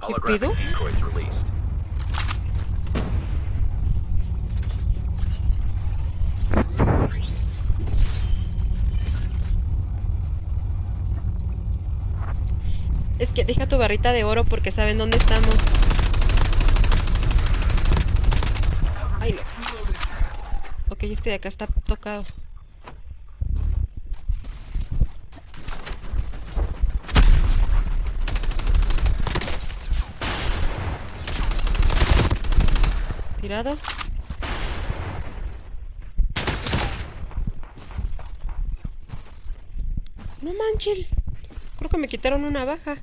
¿Qué pedo? Holographic decoys released. Es que deja tu barrita de oro porque saben dónde estamos. Ay, no. Ok, este de acá está tocado. Tirado. No manches. Creo que me quitaron una baja.